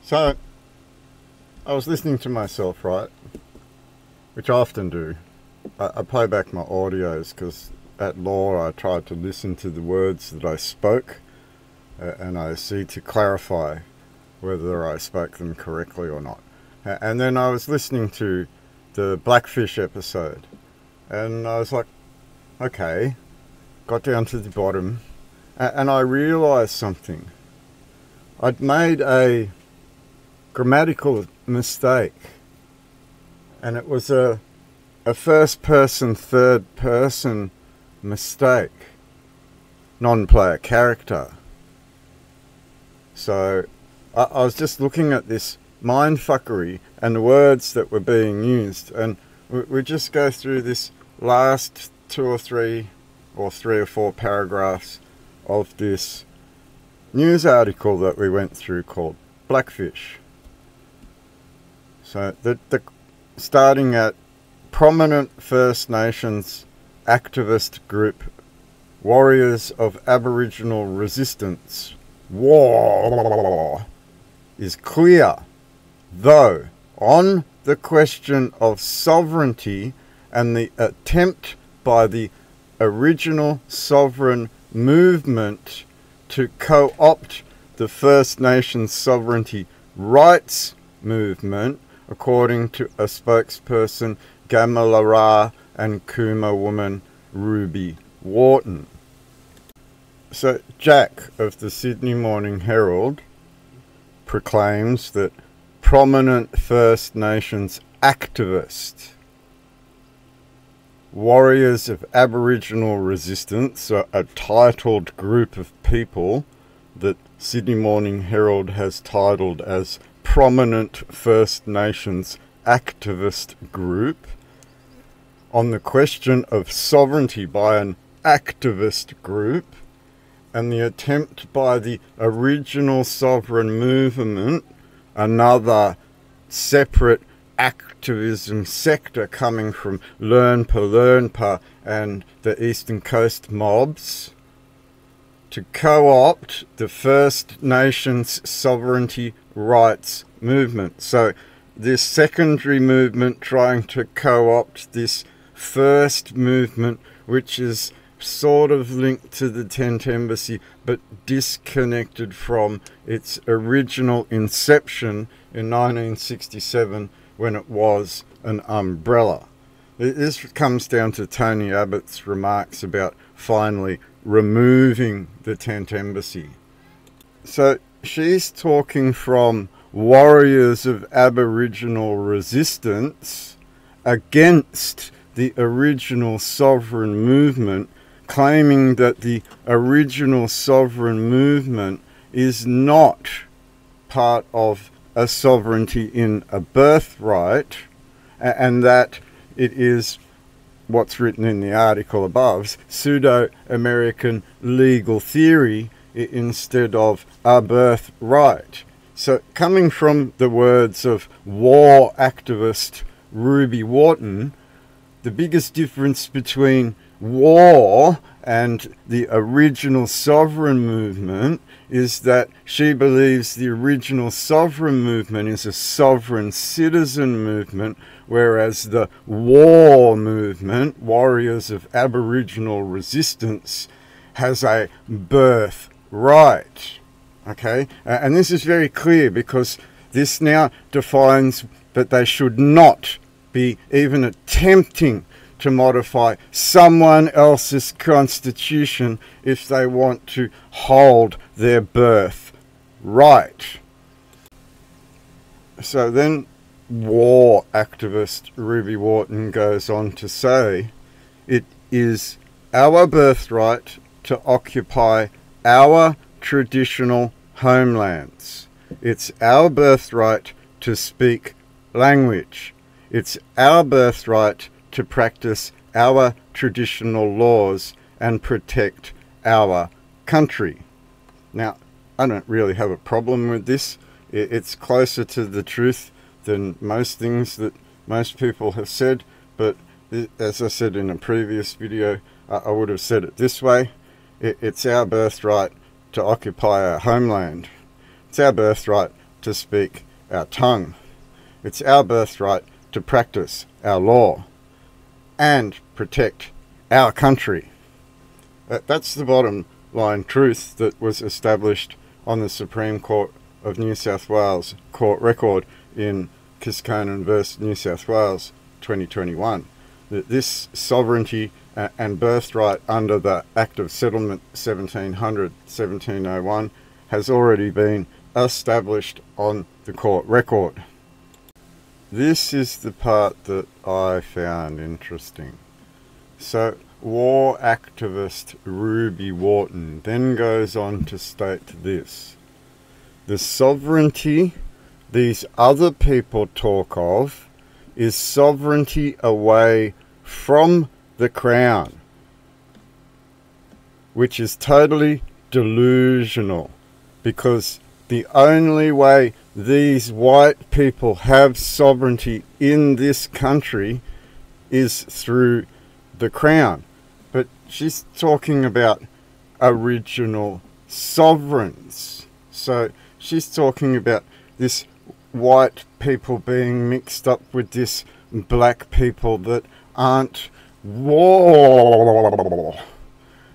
So, I was listening to myself, right? Which I often do. I play back my audios because at law I try to listen to the words that I spoke and I see to clarify whether I spoke them correctly or not. And then I was listening to the Blackfish episode and I was like, okay, got down to the bottom and I realised something. I'd made a grammatical mistake, and it was a first person, third person mistake, non-player character. So I was just looking at this mindfuckery and the words that were being used, and we just go through this last three or four paragraphs of this news article that we went through called Blackfish. So the starting at prominent First Nations activist group Warriors of Aboriginal Resistance war is clear, though on the question of sovereignty and the attempt by the original sovereign movement to co-opt the First Nations sovereignty rights movement, according to a spokesperson, Gamilarara and Kuma woman Ruby Wharton. So Jack of the Sydney Morning Herald proclaims that prominent First Nations activist Warriors of Aboriginal Resistance, a titled group of people that Sydney Morning Herald has titled as prominent First Nations activist group, on the question of sovereignty by an activist group and the attempt by the original sovereign movement, another separate activism sector coming from Lernpa and the Eastern Coast mobs, to co-opt the First Nations sovereignty rights movement. So this secondary movement trying to co-opt this first movement, which is sort of linked to the Tent Embassy but disconnected from its original inception in 1967 when it was an umbrella. This comes down to Tony Abbott's remarks about finally removing the Tent Embassy. So she's talking from Warriors of Aboriginal Resistance against the original sovereign movement, claiming that the original sovereign movement is not part of a sovereignty in a birthright, and that it is what's written in the article above, pseudo-American legal theory instead of a birthright. So coming from the words of war activist Ruby Wharton, the biggest difference between war and the original sovereign movement is that she believes the original sovereign movement is a sovereign citizen movement, whereas the war movement, Warriors of Aboriginal Resistance, has a birthright. Okay? And this is very clear because this now defines that they should not be even attempting to modify someone else's constitution if they want to hold their birth right. So then war activist Ruby Wharton goes on to say, it is our birthright to occupy our traditional homelands. It's our birthright to speak language. It's our birthright to practice our traditional laws and protect our country. Now, I don't really have a problem with this. It's closer to the truth than most things that most people have said, but as I said in a previous video, I would have said it this way. It's our birthright to occupy our homeland. It's our birthright to speak our tongue. It's our birthright to practice our law and protect our country. That's the bottom line truth that was established on the Supreme Court of New South Wales court record in Kiskonan v New South Wales 2021. That this sovereignty and birthright under the Act of Settlement 1700-1701 has already been established on the court record. This is the part that I found interesting. So, war activist Ruby Wharton then goes on to state this: the sovereignty these other people talk of is sovereignty away from the Crown, which is totally delusional, because the only way these white people have sovereignty in this country is through the Crown. But she's talking about original sovereigns. So she's talking about this white people being mixed up with this black people that aren't war.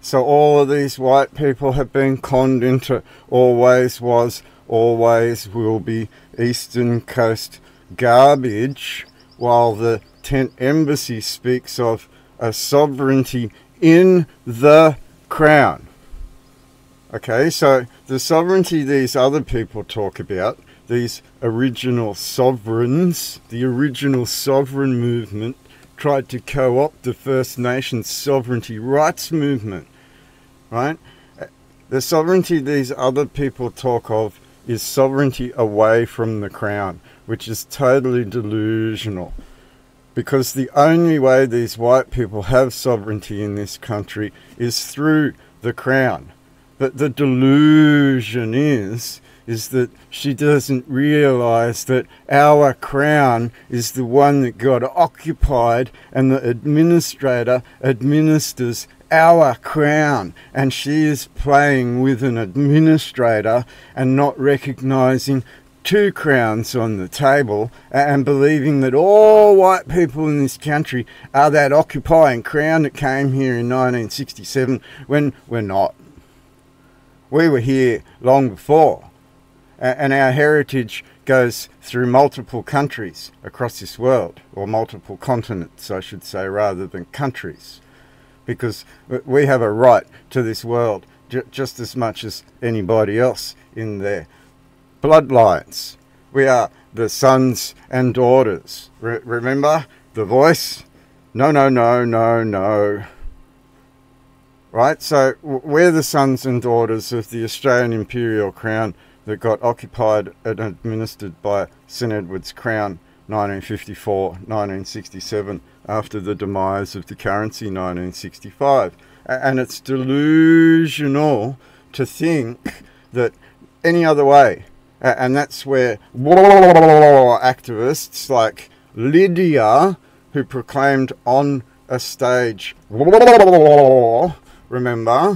So all of these white people have been conned into always was, always will be Eastern Coast garbage, while the Tent Embassy speaks of a sovereignty in the Crown. Okay, so the sovereignty these other people talk about, these original sovereigns, the original sovereign movement, tried to co-opt the First Nations sovereignty rights movement, right? The sovereignty these other people talk of is sovereignty away from the Crown, which is totally delusional. Because the only way these white people have sovereignty in this country is through the Crown. But the delusion is that she doesn't realise that our Crown is the one that got occupied, and the administrator administers our Crown, and she is playing with an administrator and not recognising two crowns on the table, and believing that all white people in this country are that occupying Crown that came here in 1967, when we're not. We were here long before. And our heritage goes through multiple countries across this world, or multiple continents, I should say, rather than countries, because we have a right to this world just as much as anybody else in their bloodlines. We are the sons and daughters. Remember the voice? No, no, no, no, no. Right? So we're the sons and daughters of the Australian Imperial Crown that got occupied and administered by St Edward's Crown 1954-1967 after the demise of the currency 1965. And it's delusional to think that any other way. And that's where activists like Lydia, who proclaimed on a stage, remember,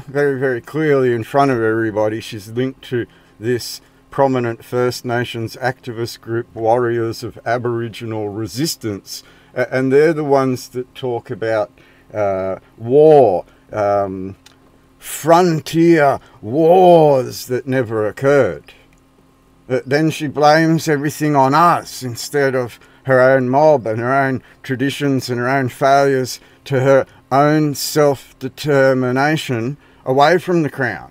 very, very clearly in front of everybody, she's linked to this prominent First Nations activist group, Warriors of Aboriginal Resistance, and they're the ones that talk about war, frontier wars that never occurred. Then she blames everything on us instead of her own mob and her own traditions and her own failures to her own self-determination away from the Crown.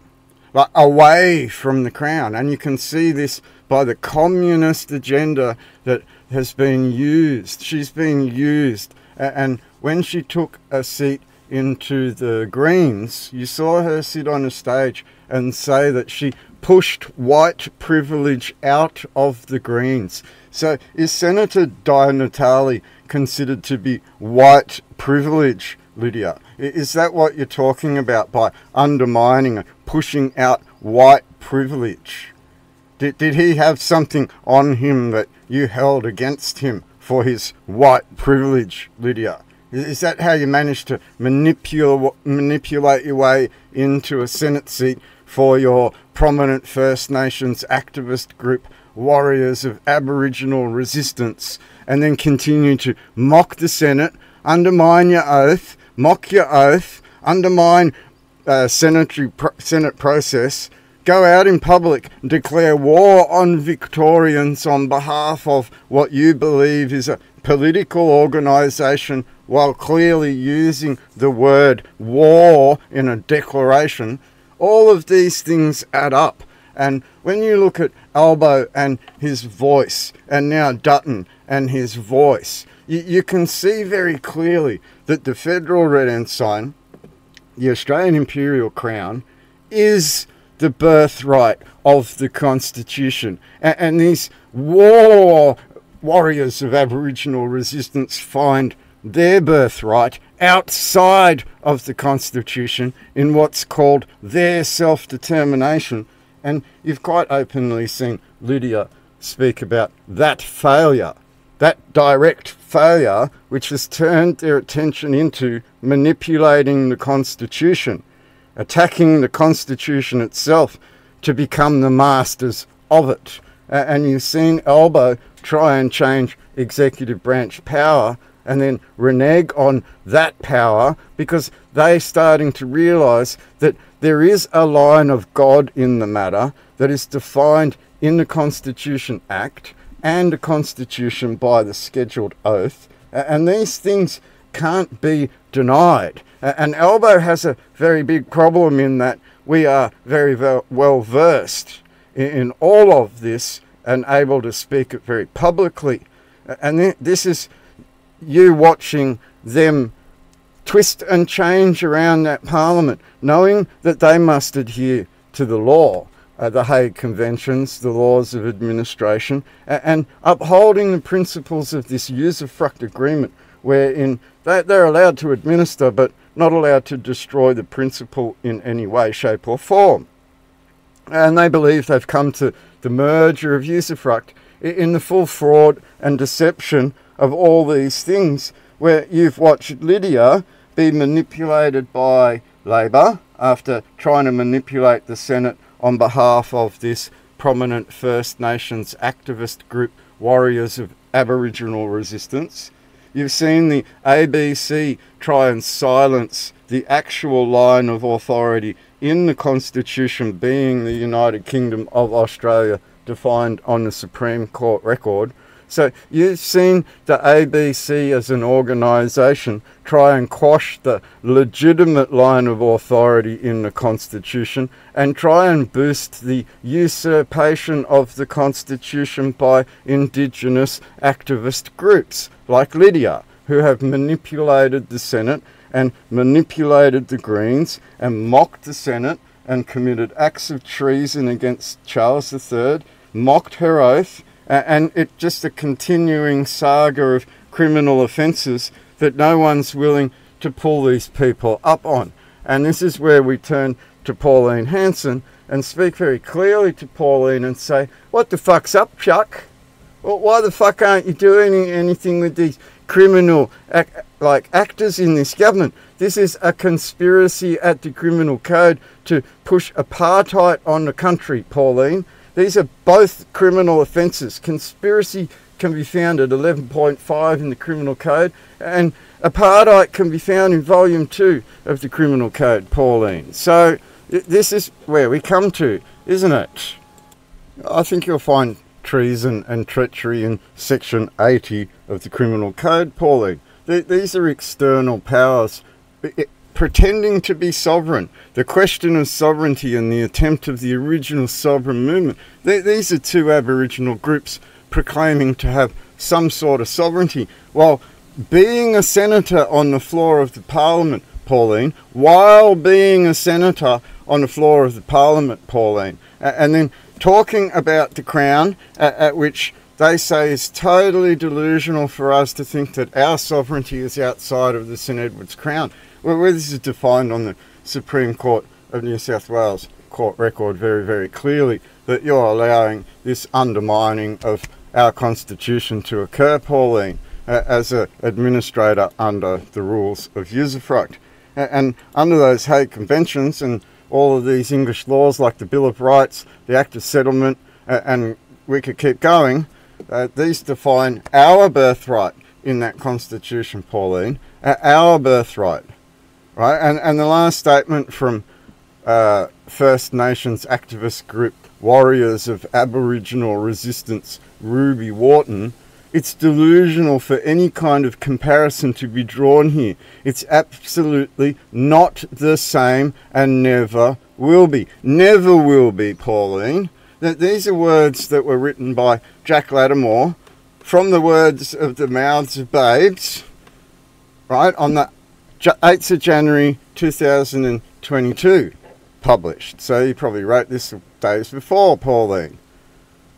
Like, away from the Crown. And you can see this by the communist agenda that has been used. She's been used. And when she took a seat into the Greens, you saw her sit on a stage and say that she pushed white privilege out of the Greens. So is Senator Di Natale considered to be white privilege, Lydia? Is that what you're talking about by undermining and pushing out white privilege? Did he have something on him that you held against him for his white privilege, Lydia? Is that how you managed to manipulate your way into a Senate seat for your prominent First Nations activist group, warriors of Aboriginal resistance, and then continue to mock the Senate, undermine your oath, mock your oath, undermine Senate process, go out in public and declare war on Victorians on behalf of what you believe is a political organisation, while clearly using the word war in a declaration. All of these things add up. And when you look at Albo and his voice, and now Dutton and his voice, you can see very clearly that the federal red ensign, the Australian Imperial Crown, is the birthright of the Constitution. And these warriors of Aboriginal resistance find their birthright outside of the Constitution in what's called their self-determination. And you've quite openly seen Lydia speak about that failure, that direct failure, which has turned their attention into manipulating the Constitution, attacking the Constitution itself to become the masters of it. And you've seen Albo try and change executive branch power and then renege on that power because they're starting to realise that there is a line of God in the matter that is defined in the Constitution Act and the Constitution by the scheduled oath, and these things can't be denied. And Albo has a very big problem in that we are very well versed in all of this and able to speak it very publicly. And this is you watching them twist and change around that parliament, knowing that they must adhere to the law, the Hague Conventions, the laws of administration, and upholding the principles of this usufruct agreement, wherein they're allowed to administer but not allowed to destroy the principle in any way, shape or form. And they believe they've come to the merger of usufruct in the full fraud and deception of all these things, where you've watched Lydia be manipulated by Labor after trying to manipulate the Senate on behalf of this prominent First Nations activist group, Warriors of Aboriginal Resistance. You've seen the ABC try and silence the actual line of authority in the Constitution, being the United Kingdom of Australia, defined on the Supreme Court record. So you've seen the ABC as an organisation try and quash the legitimate line of authority in the Constitution and try and boost the usurpation of the Constitution by Indigenous activist groups like Lydia, who have manipulated the Senate and manipulated the Greens and mocked the Senate and committed acts of treason against Charles III, mocked her oath, and it's just a continuing saga of criminal offences that no one's willing to pull these people up on. And this is where we turn to Pauline Hanson and speak very clearly to Pauline and say, what the fuck's up, Chuck? Well, why the fuck aren't you doing anything with these criminal actors in this government? This is a conspiracy at the criminal code to push apartheid on the country, Pauline. These are both criminal offences. Conspiracy can be found at 11.5 in the criminal code, and apartheid can be found in volume 2 of the criminal code, Pauline. So this is where we come to, isn't it? I think you'll find treason and treachery in section 80 of the criminal code, Pauline. These are external powers pretending to be sovereign. The question of sovereignty and the attempt of the original sovereign movement. These are two Aboriginal groups proclaiming to have some sort of sovereignty, while being a senator on the floor of the parliament, Pauline, while being a senator on the floor of the parliament, Pauline, and then talking about the Crown, at which they say is totally delusional for us to think that our sovereignty is outside of the St Edward's Crown. Well, this is defined on the Supreme Court of New South Wales court record very, very clearly, that you're allowing this undermining of our Constitution to occur, Pauline, as an administrator under the rules of usufruct. And under those Hague Conventions and all of these English laws like the Bill of Rights, the Act of Settlement, and we could keep going. These define our birthright in that Constitution, Pauline. Our birthright, right? And the last statement from First Nations activist group Warriors of Aboriginal Resistance, Ruby Wharton, it's delusional for any kind of comparison to be drawn here. It's absolutely not the same and never will be. Never will be, Pauline. These are words that were written by Jack Lattimore from the words of the mouths of babes, right, on the 8th of January 2022, published. So you probably wrote this days before, Pauline.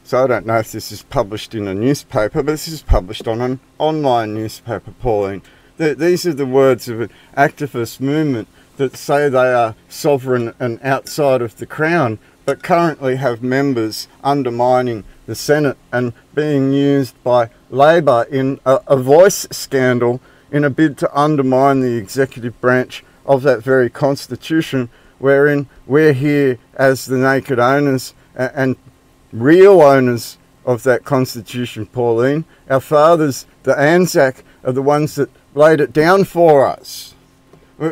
So I don't know if this is published in a newspaper, but this is published on an online newspaper, Pauline. These are the words of an activist movement that say they are sovereign and outside of the Crown, but currently have members undermining the Senate and being used by Labor in a voice scandal in a bid to undermine the executive branch of that very Constitution, wherein we're here as the naked owners and real owners of that Constitution, Pauline. Our fathers, the Anzac, are the ones that laid it down for us.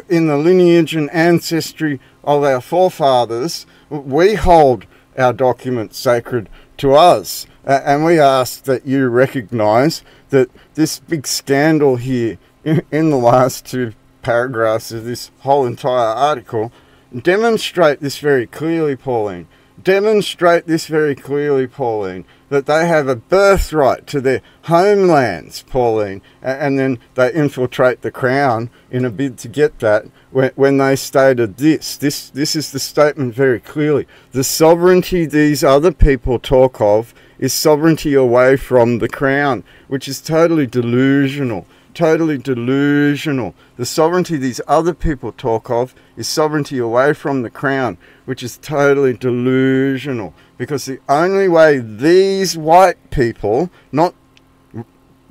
In the lineage and ancestry of our forefathers, we hold our documents sacred to us. And we ask that you recognise that this big scandal here in the last two paragraphs of this whole entire article demonstrate this very clearly, Pauline. Demonstrate this very clearly, Pauline, that they have a birthright to their homelands, Pauline, and then they infiltrate the Crown in a bid to get that when they stated this. This is the statement very clearly. The sovereignty these other people talk of is sovereignty away from the Crown, which is totally delusional. Totally delusional. The sovereignty these other people talk of is sovereignty away from the Crown, which is totally delusional. Because the only way these white people, not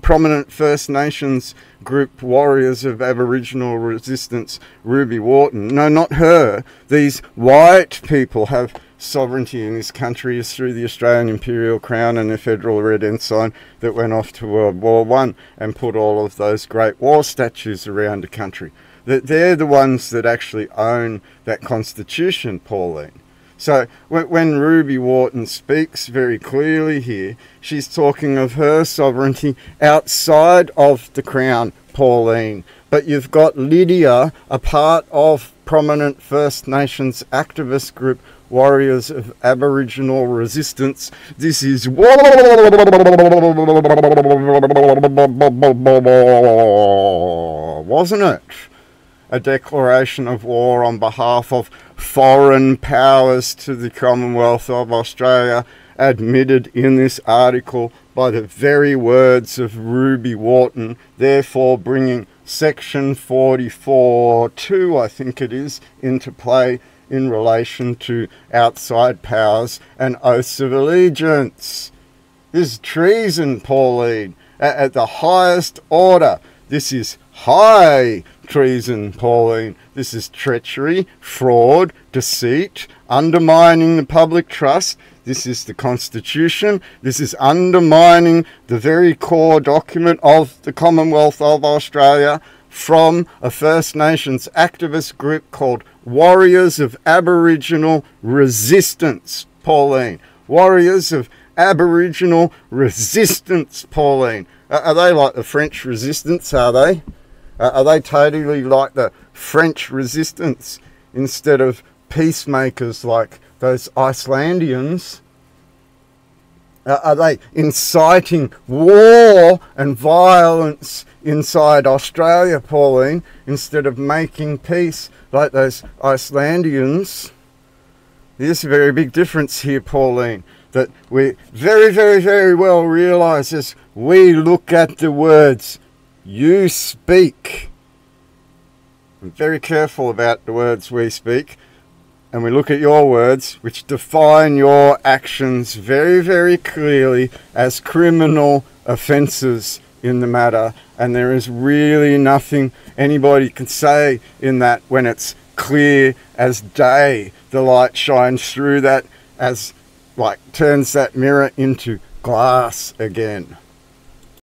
prominent First Nations group Warriors of Aboriginal Resistance, Ruby Wharton, no, not her, these white people have sovereignty in this country is through the Australian Imperial Crown and the Federal Red Ensign that went off to World War I and put all of those great war statues around the country. They're the ones that actually own that Constitution, Pauline. So when Ruby Wharton speaks very clearly here, she's talking of her sovereignty outside of the Crown, Pauline. But you've got Lydia, a part of prominent First Nations activist group Warriors of Aboriginal Resistance. This is wasn't it? A declaration of war on behalf of foreign powers to the Commonwealth of Australia, admitted in this article by the very words of Ruby Wharton, therefore bringing Section 44(2), I think it is, into play in relation to outside powers and oaths of allegiance. This is treason, Pauline, at the highest order. This is high treason, Pauline. This is treachery, fraud, deceit, undermining the public trust. This is the Constitution. This is undermining the very core document of the Commonwealth of Australia from a First Nations activist group called Warriors of Aboriginal Resistance, Pauline. Warriors of Aboriginal Resistance, Pauline. Are they like the French Resistance, are they? Are they totally like the French Resistance instead of peacemakers like those Icelandians? Are they inciting war and violence inside Australia, Pauline, instead of making peace like those Icelandians? There's a very big difference here, Pauline, that we very, very, very well realise as we look at the words you speak. I'm very careful about the words we speak. And we look at your words, which define your actions very, very clearly as criminal offences in the matter. And there is really nothing anybody can say in that when it's clear as day. The light shines through that as like turns that mirror into glass again.